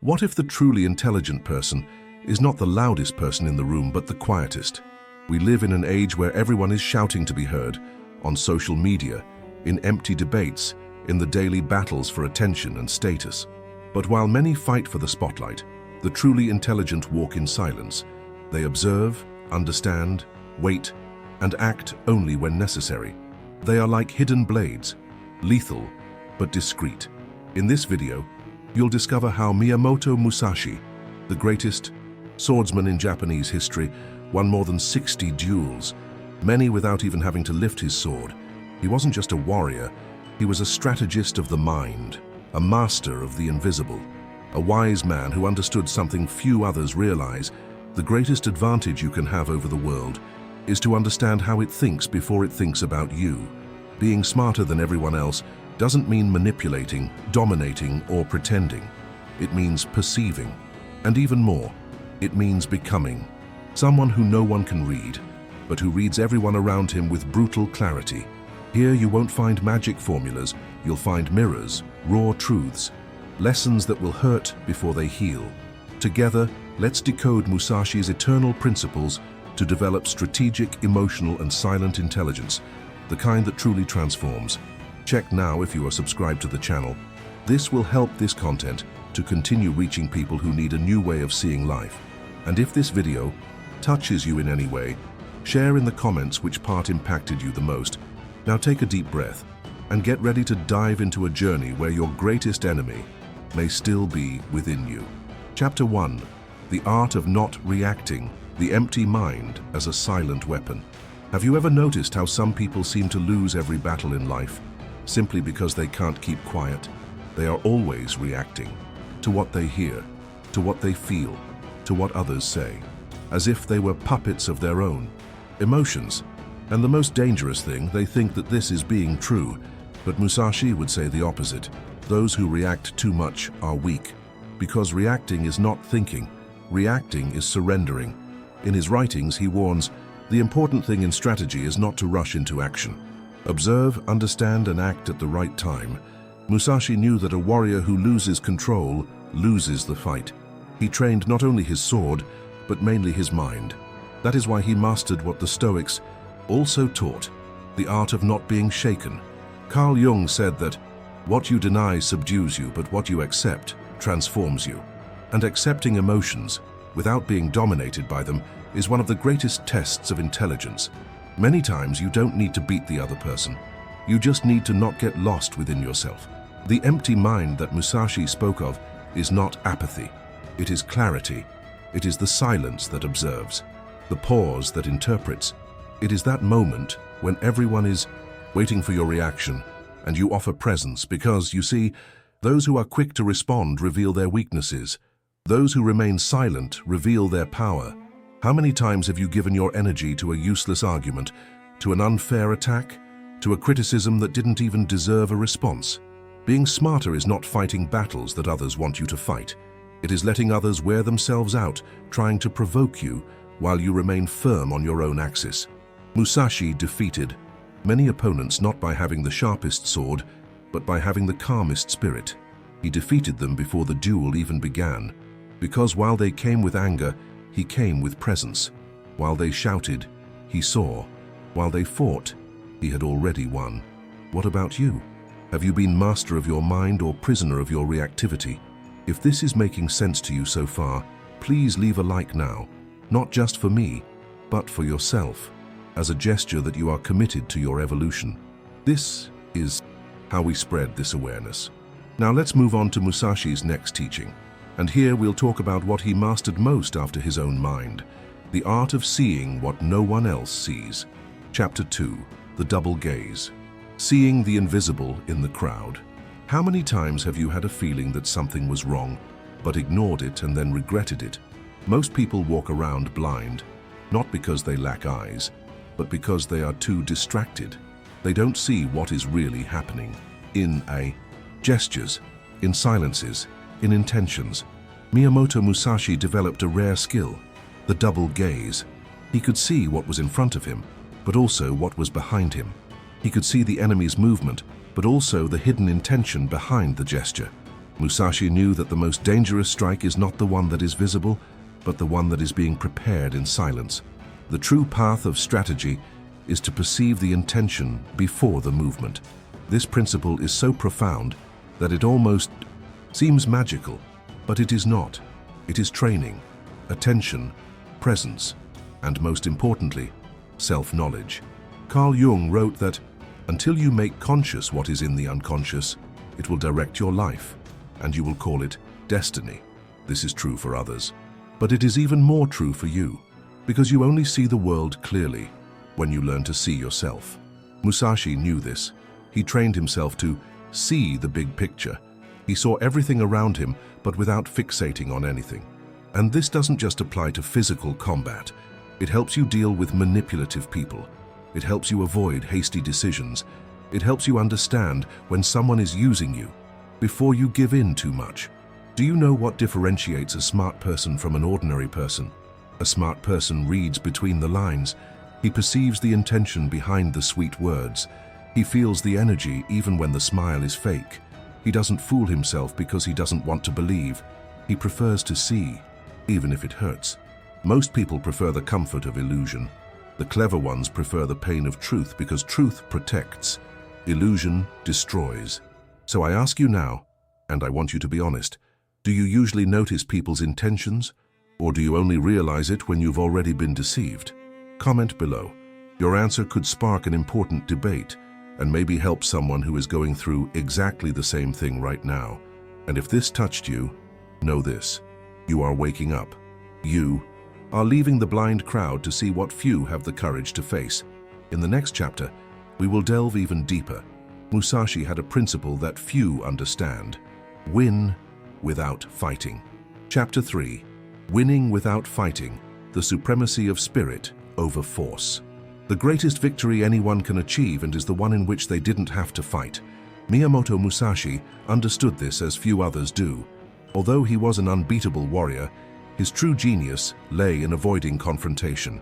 What if the truly intelligent person is not the loudest person in the room, but the quietest? We live in an age where everyone is shouting to be heard, on social media, in empty debates, in the daily battles for attention and status. But while many fight for the spotlight, the truly intelligent walk in silence. They observe, understand, wait, and act only when necessary. They are like hidden blades, lethal but discreet. In this video, you'll discover how Miyamoto Musashi, the greatest swordsman in Japanese history, won more than 60 duels, many without even having to lift his sword. He wasn't just a warrior, he was a strategist of the mind, a master of the invisible, a wise man who understood something few others realize. The greatest advantage you can have over the world is to understand how it thinks before it thinks about you. Being smarter than everyone else doesn't mean manipulating, dominating, or pretending. It means perceiving. And even more, it means becoming. Someone who no one can read, but who reads everyone around him with brutal clarity. Here you won't find magic formulas, you'll find mirrors, raw truths, lessons that will hurt before they heal. Together, let's decode Musashi's eternal principles to develop strategic, emotional, and silent intelligence, the kind that truly transforms. Check now if you are subscribed to the channel. This will help this content to continue reaching people who need a new way of seeing life. And if this video touches you in any way, share in the comments which part impacted you the most. Now take a deep breath and get ready to dive into a journey where your greatest enemy may still be within you. Chapter 1. The Art of Not Reacting, the Empty Mind as a Silent Weapon. Have you ever noticed how some people seem to lose every battle in life simply because they can't keep quiet? They are always reacting to what they hear, to what they feel, to what others say, as if they were puppets of their own emotions. And the most dangerous thing, they think that this is being true, but Musashi would say the opposite. Those who react too much are weak, because reacting is not thinking, reacting is surrendering. In his writings, he warns, the important thing in strategy is not to rush into action. Observe, understand, and act at the right time. Musashi knew that a warrior who loses control loses the fight. He trained not only his sword, but mainly his mind. That is why he mastered what the Stoics also taught, the art of not being shaken. Carl Jung said that what you deny subdues you, but what you accept transforms you. And accepting emotions, without being dominated by them, is one of the greatest tests of intelligence. Many times you don't need to beat the other person. You just need to not get lost within yourself. The empty mind that Musashi spoke of is not apathy. It is clarity. It is the silence that observes, the pause that interprets. It is that moment when everyone is waiting for your reaction and you offer presence, because, you see, those who are quick to respond reveal their weaknesses. Those who remain silent reveal their power. How many times have you given your energy to a useless argument, to an unfair attack, to a criticism that didn't even deserve a response? Being smarter is not fighting battles that others want you to fight. It is letting others wear themselves out, trying to provoke you, while you remain firm on your own axis. Musashi defeated many opponents not by having the sharpest sword, but by having the calmest spirit. He defeated them before the duel even began, because while they came with anger, he came with presence. While they shouted, he saw. While they fought, he had already won. What about you? Have you been master of your mind or prisoner of your reactivity? If this is making sense to you so far, please leave a like now, not just for me, but for yourself, as a gesture that you are committed to your evolution. This is how we spread this awareness. Now let's move on to Musashi's next teaching. And here we'll talk about what he mastered most after his own mind, the art of seeing what no one else sees. Chapter 2, the double gaze. Seeing the invisible in the crowd. How many times have you had a feeling that something was wrong, but ignored it and then regretted it? Most people walk around blind, not because they lack eyes, but because they are too distracted. They don't see what is really happening in gestures, in silences, in intentions. Miyamoto Musashi developed a rare skill, the double gaze. He could see what was in front of him, but also what was behind him. He could see the enemy's movement, but also the hidden intention behind the gesture. Musashi knew that the most dangerous strike is not the one that is visible, but the one that is being prepared in silence. The true path of strategy is to perceive the intention before the movement. This principle is so profound that it almost seems magical, but it is not. It is training, attention, presence, and most importantly, self-knowledge. Carl Jung wrote that, "Until you make conscious what is in the unconscious, it will direct your life, and you will call it destiny." This is true for others, but it is even more true for you, because you only see the world clearly when you learn to see yourself. Musashi knew this. He trained himself to see the big picture. He saw everything around him, but without fixating on anything. And this doesn't just apply to physical combat. It helps you deal with manipulative people. It helps you avoid hasty decisions. It helps you understand when someone is using you before you give in too much. Do you know what differentiates a smart person from an ordinary person? A smart person reads between the lines. He perceives the intention behind the sweet words. He feels the energy even when the smile is fake. He doesn't fool himself because he doesn't want to believe. He prefers to see, even if it hurts. Most people prefer the comfort of illusion. The clever ones prefer the pain of truth because truth protects. Illusion destroys. So I ask you now, and I want you to be honest, do you usually notice people's intentions, or do you only realize it when you've already been deceived? Comment below. Your answer could spark an important debate and maybe help someone who is going through exactly the same thing right now. And if this touched you, know this: you are waking up. You are leaving the blind crowd to see what few have the courage to face. In the next chapter, we will delve even deeper. Musashi had a principle that few understand: win without fighting. Chapter 3. Winning without fighting: the supremacy of spirit over force. The greatest victory anyone can achieve, and is the one in which they didn't have to fight. Miyamoto Musashi understood this as few others do. Although he was an unbeatable warrior, his true genius lay in avoiding confrontation.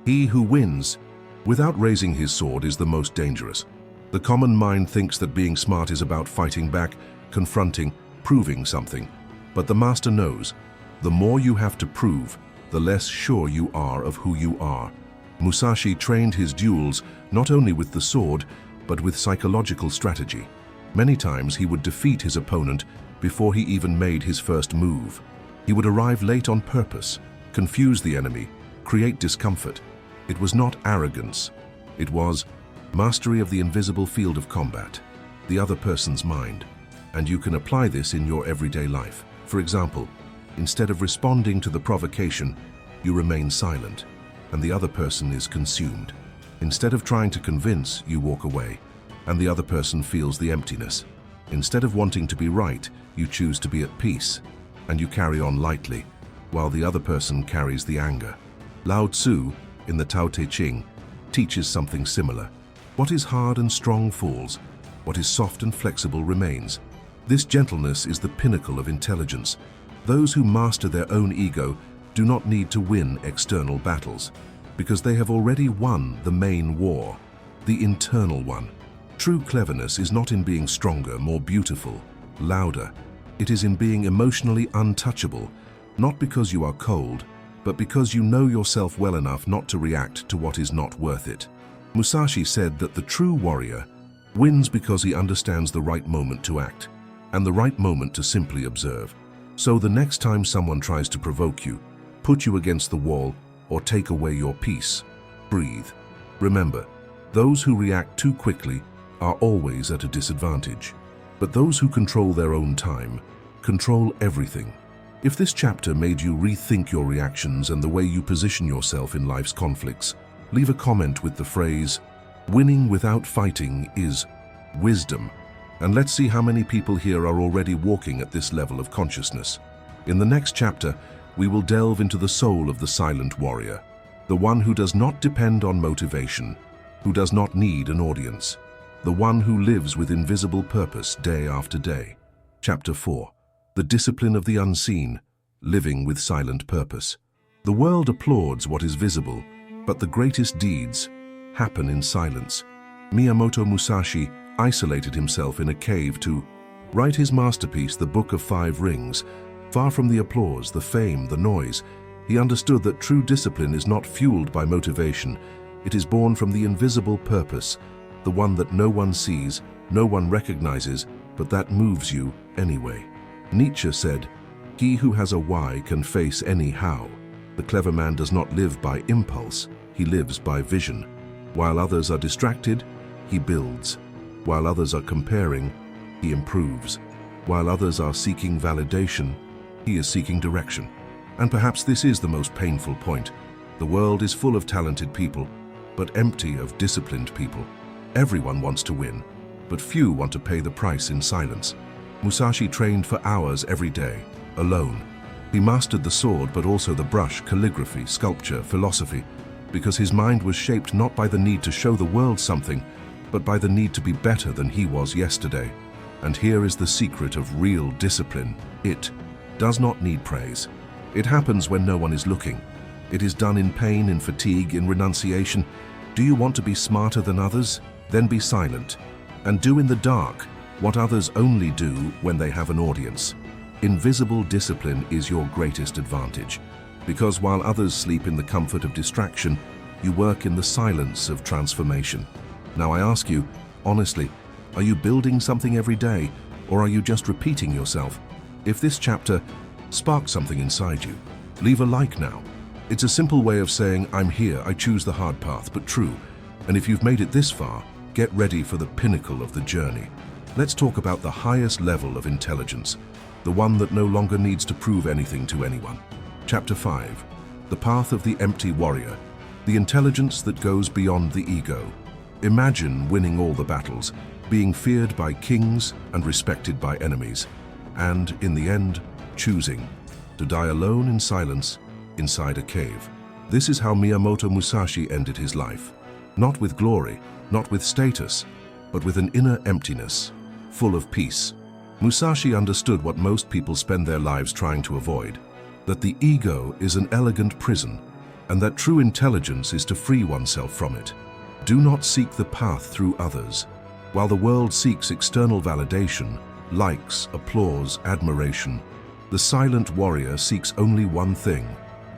He who wins without raising his sword is the most dangerous. The common mind thinks that being smart is about fighting back, confronting, proving something. But the master knows, the more you have to prove, the less sure you are of who you are. Musashi trained his duels not only with the sword, but with psychological strategy. Many times he would defeat his opponent before he even made his first move. He would arrive late on purpose, confuse the enemy, create discomfort. It was not arrogance. It was mastery of the invisible field of combat, the other person's mind. And you can apply this in your everyday life. For example, instead of responding to the provocation, you remain silent, and the other person is consumed. Instead of trying to convince, you walk away, and the other person feels the emptiness. Instead of wanting to be right, you choose to be at peace, and you carry on lightly, while the other person carries the anger. Lao Tzu, in the Tao Te Ching, teaches something similar. What is hard and strong falls. What is soft and flexible remains. This gentleness is the pinnacle of intelligence. Those who master their own ego do not need to win external battles, because they have already won the main war, the internal one. True cleverness is not in being stronger, more beautiful, louder. It is in being emotionally untouchable, not because you are cold, but because you know yourself well enough not to react to what is not worth it. Musashi said that the true warrior wins because he understands the right moment to act, and the right moment to simply observe. So the next time someone tries to provoke you, put you against the wall, or take away your peace, breathe. Remember, those who react too quickly are always at a disadvantage. But those who control their own time control everything. If this chapter made you rethink your reactions and the way you position yourself in life's conflicts, leave a comment with the phrase, "Winning without fighting is wisdom." And let's see how many people here are already walking at this level of consciousness. In the next chapter, we will delve into the soul of the silent warrior, the one who does not depend on motivation, who does not need an audience, the one who lives with invisible purpose day after day. Chapter 4. The discipline of the unseen, living with silent purpose. The world applauds what is visible, but the greatest deeds happen in silence. Miyamoto Musashi isolated himself in a cave to Write his masterpiece, The Book of Five Rings. Far from the applause, the fame, the noise, he understood that true discipline is not fueled by motivation. It is born from the invisible purpose, the one that no one sees, no one recognizes, but that moves you anyway. Nietzsche said, "He who has a why can face any how." The clever man does not live by impulse, he lives by vision. While others are distracted, he builds. While others are comparing, he improves. While others are seeking validation, he is seeking direction. And perhaps this is the most painful point. The world is full of talented people, but empty of disciplined people. Everyone wants to win, but few want to pay the price in silence. Musashi trained for hours every day, alone. He mastered the sword, but also the brush, calligraphy, sculpture, philosophy, because his mind was shaped not by the need to show the world something, but by the need to be better than he was yesterday. And here is the secret of real discipline. It does not need praise. It happens when no one is looking. It is done in pain, in fatigue, in renunciation. Do you want to be smarter than others? Then be silent, and do in the dark what others only do when they have an audience. Invisible discipline is your greatest advantage, because while others sleep in the comfort of distraction, you work in the silence of transformation. Now I ask you, honestly, are you building something every day, or are you just repeating yourself? If this chapter sparked something inside you, leave a like now. It's a simple way of saying, I'm here, I choose the hard path, but true. And if you've made it this far, get ready for the pinnacle of the journey. Let's talk about the highest level of intelligence, the one that no longer needs to prove anything to anyone. Chapter 5. The Path of the Empty Warrior. The intelligence that goes beyond the ego. Imagine winning all the battles, being feared by kings and respected by enemies, and, in the end, choosing to die alone in silence inside a cave. This is how Miyamoto Musashi ended his life. Not with glory, not with status, but with an inner emptiness, full of peace. Musashi understood what most people spend their lives trying to avoid, that the ego is an elegant prison, and that true intelligence is to free oneself from it. Do not seek the path through others. While the world seeks external validation, likes, applause, admiration, the silent warrior seeks only one thing: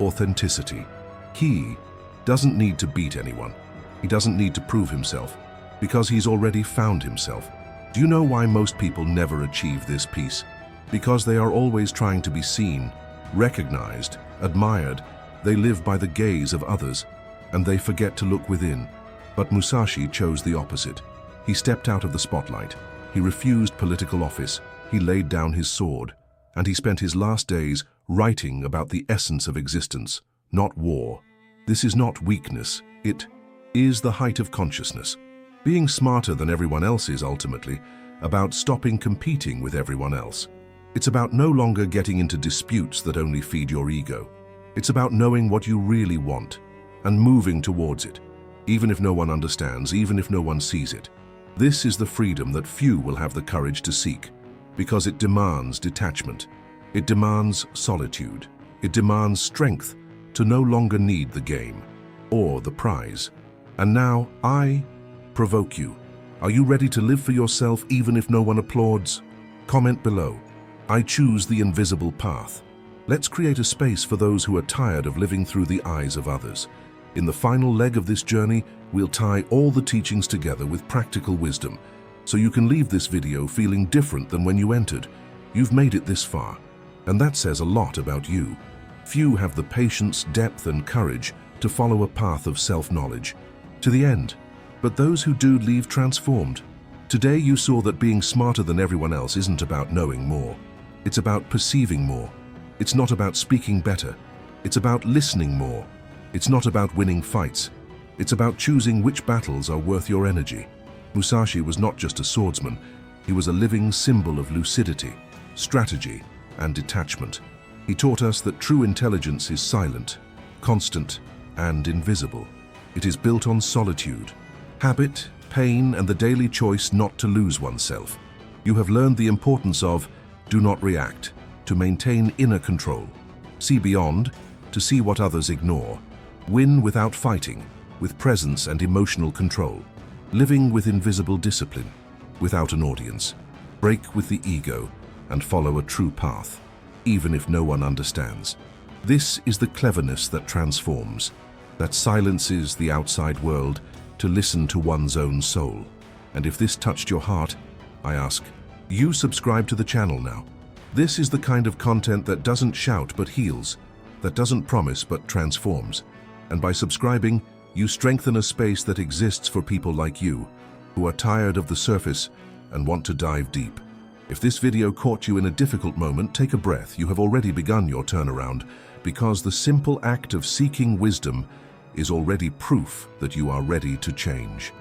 authenticity. He doesn't need to beat anyone. He doesn't need to prove himself, because he's already found himself. Do you know why most people never achieve this peace? Because they are always trying to be seen, recognized, admired. They live by the gaze of others, and they forget to look within. But Musashi chose the opposite. He stepped out of the spotlight. He refused political office. He laid down his sword. And he spent his last days writing about the essence of existence, not war. This is not weakness. It is the height of consciousness. Being smarter than everyone else is ultimately about stopping competing with everyone else. It's about no longer getting into disputes that only feed your ego. It's about knowing what you really want and moving towards it, even if no one understands, even if no one sees it. This is the freedom that few will have the courage to seek, because it demands detachment. It demands solitude. It demands strength to no longer need the game or the prize. And now I provoke you. Are you ready to live for yourself even if no one applauds? Comment below. I choose the invisible path. Let's create a space for those who are tired of living through the eyes of others. In the final leg of this journey, we'll tie all the teachings together with practical wisdom, so you can leave this video feeling different than when you entered. You've made it this far, and that says a lot about you. Few have the patience, depth, and courage to follow a path of self-knowledge to the end, but those who do leave transformed. Today you saw that being smarter than everyone else isn't about knowing more. It's about perceiving more. It's not about speaking better. It's about listening more. It's not about winning fights. It's about choosing which battles are worth your energy. Musashi was not just a swordsman. He was a living symbol of lucidity, strategy, and detachment. He taught us that true intelligence is silent, constant, and invisible. It is built on solitude, habit, pain, and the daily choice not to lose oneself. You have learned the importance of do not react, to maintain inner control. See beyond, to see what others ignore. Win without fighting, with presence and emotional control. Living with invisible discipline, without an audience. Break with the ego and follow a true path, even if no one understands. This is the cleverness that transforms, that silences the outside world to listen to one's own soul. And if this touched your heart, I ask, you subscribe to the channel now. This is the kind of content that doesn't shout but heals, that doesn't promise but transforms. And by subscribing, you strengthen a space that exists for people like you, who are tired of the surface and want to dive deep. If this video caught you in a difficult moment, take a breath. You have already begun your turnaround, because the simple act of seeking wisdom is already proof that you are ready to change.